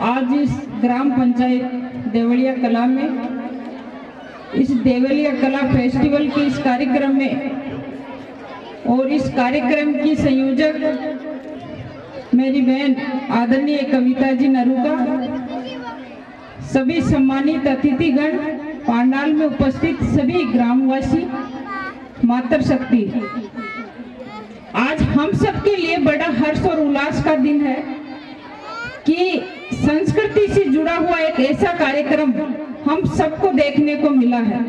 आज इस ग्राम पंचायत देवलिया कला में इस देवलिया कला फेस्टिवल के इस कार्यक्रम में और इस कार्यक्रम की संयोजक मेरी बहन आदरणीय कविता जी नरूका, सभी सम्मानित अतिथिगण, पांडाल में उपस्थित सभी ग्रामवासी, मातृशक्ति, आज हम सबके लिए बड़ा हर्ष और उल्लास का दिन है कि संस्कृति से जुड़ा हुआ एक ऐसा कार्यक्रम हम सबको देखने को मिला है।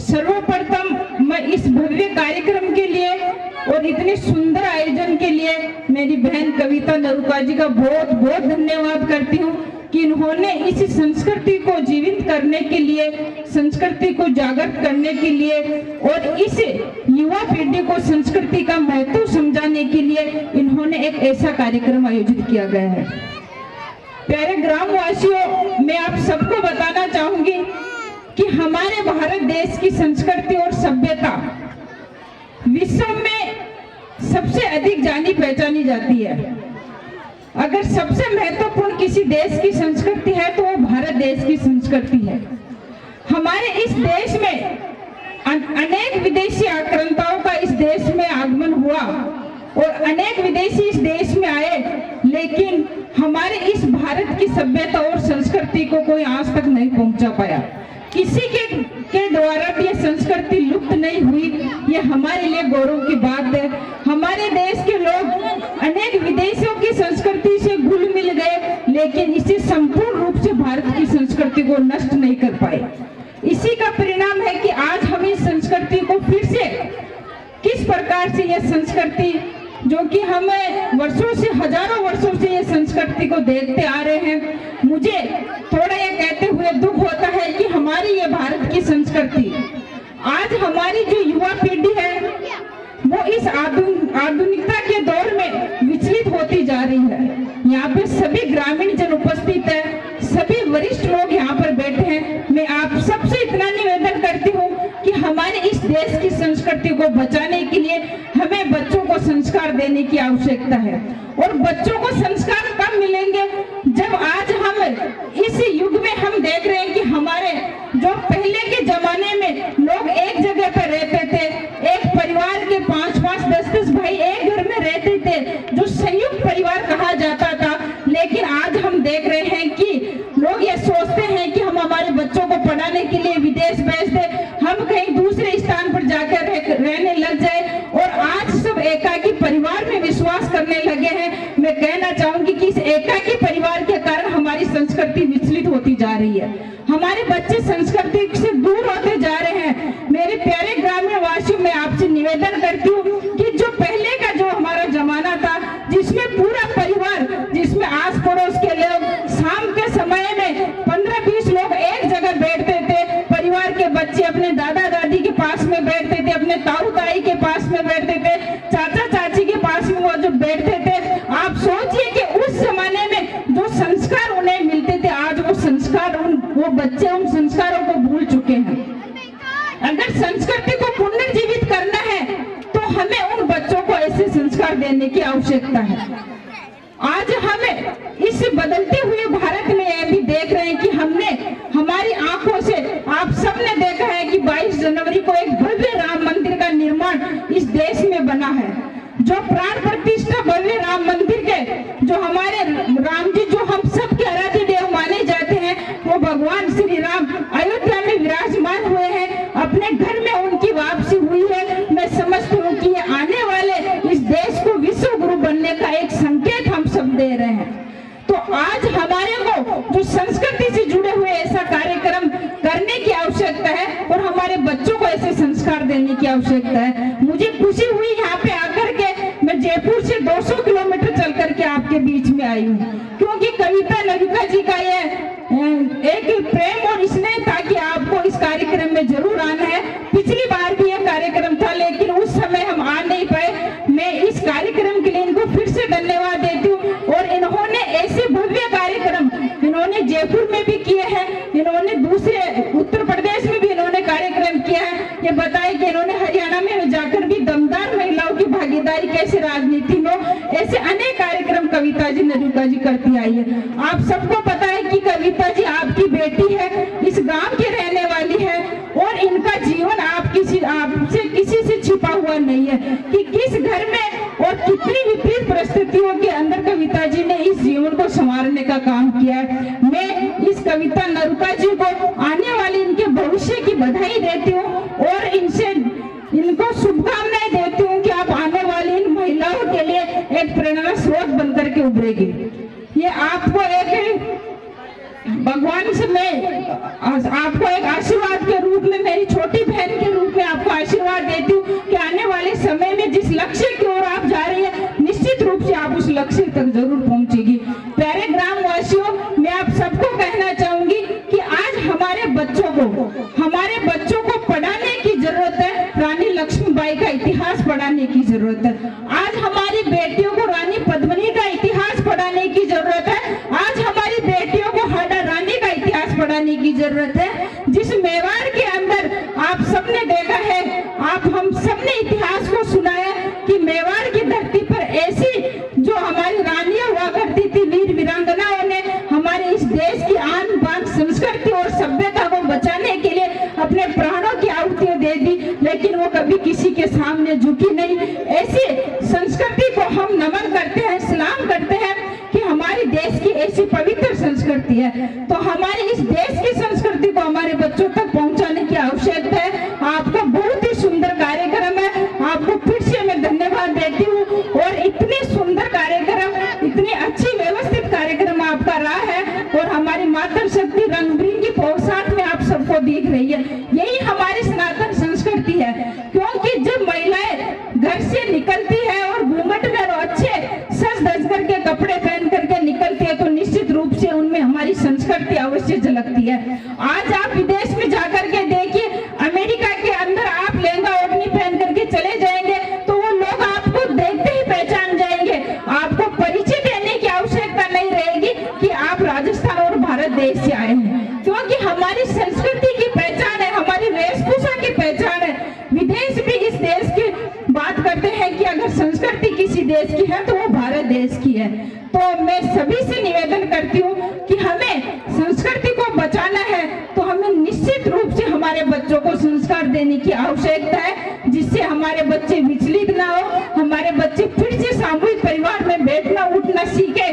सर्वप्रथम मैं इस भव्य कार्यक्रम के लिए और इतने सुंदर आयोजन के लिए मेरी बहन कविता नरूका जी का बहुत बहुत धन्यवाद करती हूँ कि इन्होंने इस संस्कृति को जीवित करने के लिए, संस्कृति को जागृत करने के लिए और इस युवा पीढ़ी को संस्कृति का महत्व समझाने के लिए इन्होंने एक ऐसा कार्यक्रम आयोजित किया गया है। प्यारे ग्रामवासियों, मैं आप सबको बताना चाहूंगी कि हमारे भारत देश की संस्कृति और सभ्यता विश्व में सबसे अधिक जानी पहचानी जाती है। अगर सबसे महत्वपूर्ण किसी देश की संस्कृति है तो वो भारत देश की संस्कृति है। हमारे इस देश में अनेक विदेशी आक्रांताओं का इस देश में आगमन हुआ और अनेक विदेशी इस देश में आए, लेकिन हमारे इस भारत की सभ्यता और संस्कृति को कोई आज तक नहीं पहुंचा पाया। किसी के द्वारा भी ये संस्कृति लुप्त नहीं हुई, ये हमारे लिए गौरव की बात है। हमारे देश के लोग अनेक विदेशों की संस्कृति से घुल मिल गए, लेकिन इसे संपूर्ण रूप से भारत की संस्कृति को नष्ट नहीं कर पाए। इसी का परिणाम है कि आज हम इस संस्कृति को फिर से किस प्रकार से, यह संस्कृति जो कि हम वर्षों से, हजारों वर्षों से ये संस्कृति को देखते आ रहे हैं, मुझे थोड़ा ये कहते हुए दुख होता है कि हमारी ये भारत की संस्कृति आज हमारी जो युवा पीढ़ी है वो इस आधुनिकता के दौर में विचलित होती जा रही है। यहाँ पे सभी ग्रामीण जन उपस्थित है, सभी वरिष्ठ लोग यहाँ पर बैठे हैं। मैं आप सबसे इतना निवेदन करती हूँ कि हमारे इस देश की संस्कृति को बचाने के लिए हमें बच्चों को संस्कार देने की आवश्यकता है। और बच्चों को संस्कार कब मिलेंगे जब आज हम इस युग में हम देख रहे हैं कि हमारे जो पहले के जमाने में लोग एक जगह पर रहते थे, एक परिवार के 5-5, 10-10 भाई एक घर में रहते थे, जो संयुक्त परिवार कहा जाता था। लेकिन आज हम देख रहे हैं कि लोग ये सोचते हैं कि हम हमारे बच्चों को पढ़ाने के लिए विदेश भेज दें, हम कहीं दूसरे स्थान पर जाकर रहने लग जाए और आज सब एकाकी परिवार में विश्वास करने लगे हैं। मैं कहना चाहूंगी कि इस एकाकी परिवार के कारण हमारी संस्कृति विचलित होती जा रही है, हमारे बच्चे संस्कृति से दूर होते जा रहे हैं। मेरे प्यारे ग्रामीण वासियों, मैं आपसे निवेदन करती हूँ कि जो पहले का जो हमारा जमाना था, जिसमें पूरा परिवार, जिसमें आस पड़ोस के लोग शाम के समय में 15-20 लोग एक जगह बैठते थे, परिवार के बच्चे अपने दादा दादी के पास में बैठते थे, अपने ताऊ ताई के पास में बैठते थे, चाचा चाची के पास में वो जो बैठते थे। आप सोचिए कि उस जमाने में जो संस्कार उन्हें मिलते थे, आज वो संस्कार वो बच्चे उन संस्कारों को भूल चुके हैं। अगर संस्कृति को पुनर्जीवित करना है तो हमें उन बच्चों को ऐसे संस्कार देने की आवश्यकता है। आज हमें इस बदलते हुए भारत में यह भी देख रहे हैं कि हमने हमारी आंखों से, आप सबने देखा है कि 22 जनवरी को एक भव्य राम मंदिर का निर्माण इस देश में बना है। जो प्राण प्रतिष्ठा भव्य राम मंदिर के जो हमारे राम जी, जो हम सब के आराध्य देव माने जाते हैं, वो भगवान श्री राम अयोध्या में विराजमान हुए हैं, अपने घर में उनकी वापसी हुई है। मैं समझती हूँ कि ये आने वाले इस देश को विश्व गुरु बनने का एक संकेत हम सब दे रहे हैं। तो आज हमारे को जो संस्कृति से जुड़े हुए ऐसा कार्यक्रम करने की आवश्यकता है और हमारे बच्चों को ऐसे संस्कार देने की आवश्यकता है। मुझे खुशी हुई यहाँ पे आकर के, मैं जयपुर से 200 किलोमीटर चल करके आपके बीच में आई हूँ, क्योंकि कविता नरूका जी का ये एक प्रेम और स्नेह था कि आपको इस कार्यक्रम में जरूर आना है। पिछली बार भी यह कार्यक्रम था, लेकिन उस समय हम आ नहीं पाए। मैं इस कार्यक्रम के लिए इनको फिर से धन्यवाद देती हूँ। और इन्होंने ऐसे भव्य कार्यक्रम इन्होंने जयपुर में भी किए हैं, इन्होंने दूसरे उत्तर प्रदेश में भी इन्होंने कार्यक्रम किया है। ये बताए कि इन्होंने हरियाणा में जाकर भी दमदार महिलाओं की भागीदारी कैसे राजनीति में, ऐसे अनेक कार्यक्रम कविता जी नरूका जी करती आई है। आप सबको पता है कि कविता जी आपकी बेटी है, इस गांव की रहने वाली है और इनका जीवन आपसे किसी से छिपा हुआ नहीं है कि किस घर में और कितनी विपरीत परिस्थितियों के अंदर कविता जी ने इस जीवन को संवारने का काम किया है। मैं इस कविता नरुका जी को आने वाली इनके भविष्य की बधाई देती हूँ और इनको शुभकामनाएं देती हूँ कि आप आने वाली इन महिलाओं के लिए एक प्रेरणा स्रोत बनकर के उभरेगी। ये आपको एक भगवान से मैं आपको एक आशीर्वाद के रूप में, मेरी छोटी बहन के रूप में आपको आशीर्वाद देती हूँ कि आने वाले समय में जिस लक्ष्य की ओर आप जा रही है, निश्चित रूप से आप उस लक्ष्य तक जरूर पहुंचेगी। प्यारे ग्रामवासियों, मैं आप सबको कहना चाहूंगी कि आज हमारे बच्चों को पढ़ाने की जरूरत है। रानी लक्ष्मीबाई का इतिहास पढ़ाने की जरूरत है। आज हमारी बेटियों को रानी पद्मिनी का इतिहास पढ़ाने की जरूरत है। आज हमारी बेटियों को हाड़ा रानी का इतिहास पढ़ाने की जरूरत है। जिस मेवाड़ के अंदर आप सबने देखा है, हम सबने इतिहास को सुना है कि मेवाड़ की धरती पर ऐसी जो हमारी रानियां हुआ करती थी, वीर वीरांगनाओं ने हमारे इस देश की आन बान संस्कृति और सभ्यता को बचाने के लिए अपने प्राणों की आहुतियां दे दी, लेकिन वो कभी किसी के सामने झुकी नहीं। ऐसी संस्कृति को हम नमन करते हैं, सलाम करते हैं कि हमारे देश की ऐसी पवित्र संस्कृति है। तो हमारी इस देश की संस्कृति को हमारे बच्चों तक पहुंचाने की आवश्यकता है। आपका बहुत ही सुंदर कार्यक्रम है, आपको फिर से मैं धन्यवाद देती हूँ। और इतने सुंदर कार्यक्रम, इतनी अच्छी व्यवस्थित कार्यक्रम आपका रहा है और हमारी मातृ शक्ति रंग बिरंगी पोशाक में आप सबको दिख रही है। यही हमारी सनातन संस्कृति है, क्योंकि जब महिलाएं घर से निकलती है और घूमट में अच्छे सज धज करके कपड़े पहन करके निकलती है, तो निश्चित रूप से उनमें हमारी संस्कृति अवश्य झलकती है। आज आप विदेश में जाकर के देखिए, अमेरिका के अंदर आप लहंगा ओढ़नी पहन करके चले जाएंगे तो वो लोग आपको देखते ही पहचान जाएंगे। आपको परिचय देने की आवश्यकता नहीं रहेगी कि आप राजस्थान और भारत देश से आए हैं, क्योंकि हमारी संस्कृति की पहचान है, हमारी वेशभूषा की पहचान है। विदेश भी इस देश की बात करते हैं कि अगर संस्कृति किसी देश की है तो वो भारत देश की है। तो मैं सभी से निवेदन करती हूँ कि हमें संस्कृति को बचाना है, तो हमें निश्चित रूप से हमारे बच्चों को संस्कार देने की आवश्यकता है, जिससे हमारे बच्चे विचलित ना हो, हमारे बच्चे फिर से सामूहिक परिवार में बैठना उठना सीखे।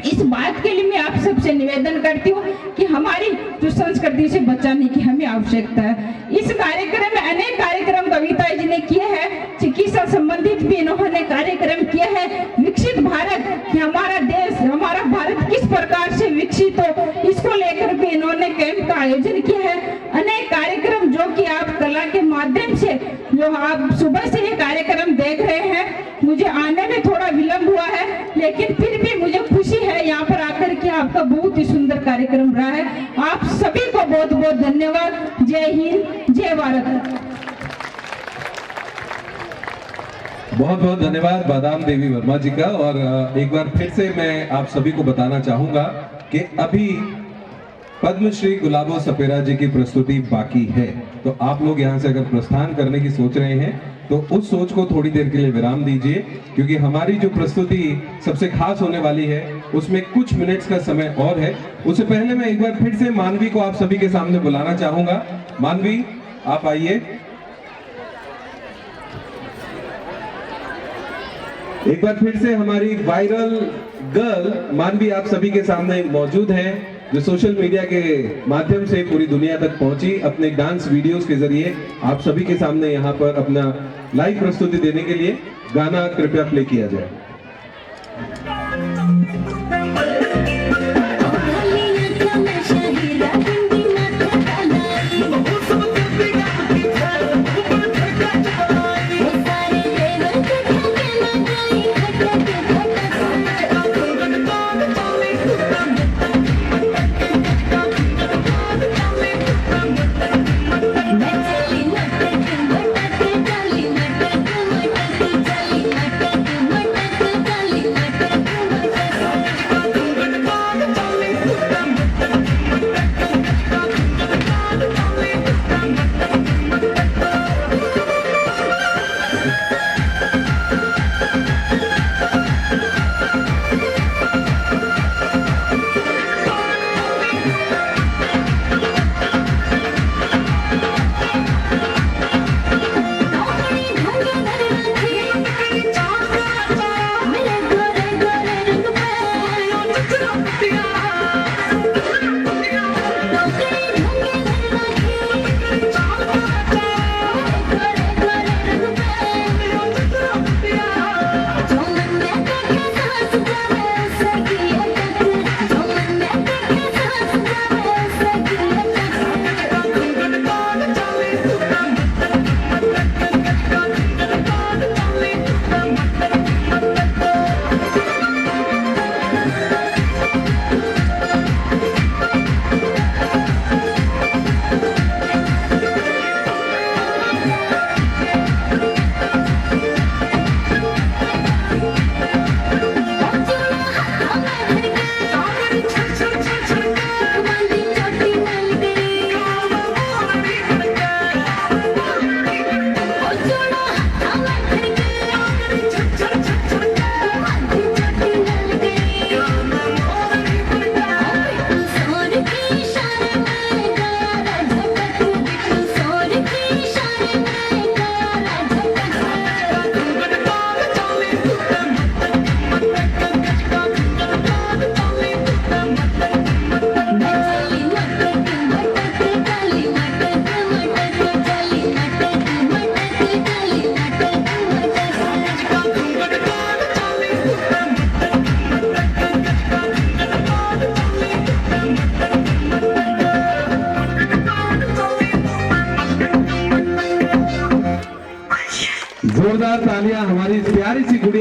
इस बात के लिए मैं आप सबसे निवेदन करती हूँ कि हमारी जो संस्कृति से बचाने की हमें आवश्यकता है। इस कार्यक्रम में अनेक कार्यक्रम कविता जी ने किए हैं, चिकित्सा संबंधित भी इन्होंने कार्यक्रम किए हैं। विकसित भारत कि हमारा देश, हमारा भारत किस प्रकार से विकसित हो, इसको लेकर भी इन्होंने कैंप का आयोजन किया है। अनेक कार्यक्रम जो कि आप कला के माध्यम से जो आप सुबह से ये कार्यक्रम देख रहे हैं, मुझे आने में थोड़ा विलम्ब हुआ है, लेकिन फिर भी मुझे खुशी है यहाँ पर आकर के आपका बहुत ही सुंदर कार्यक्रम रहा है। आप सभी को बहुत बहुत धन्यवाद। जय हिंद, जय भारत। बहुत बहुत धन्यवाद बादाम देवी वर्मा जी का। और एक बार फिर से मैं आप सभी को बताना चाहूंगा कि अभी पद्मश्री गुलाबो सपेरा जी की प्रस्तुति बाकी है, तो आप लोग यहाँ से अगर प्रस्थान करने की सोच रहे हैं तो उस सोच को थोड़ी देर के लिए विराम दीजिए, क्योंकि हमारी जो प्रस्तुति सबसे खास होने वाली है उसमें कुछ मिनट्स का समय और है। उससे पहले मैं एक बार फिर से मानवी को आप सभी के सामने बुलाना चाहूंगा। मानवी, आप आइए। एक बार फिर से हमारी वायरल गर्ल मानवी आप सभी के सामने मौजूद है, जो सोशल मीडिया के माध्यम से पूरी दुनिया तक पहुंची अपने डांस वीडियोस के जरिए आप सभी के सामने यहाँ पर अपना लाइव प्रस्तुति देने के लिए गाना कृपया प्ले किया जाए।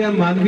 या मानवी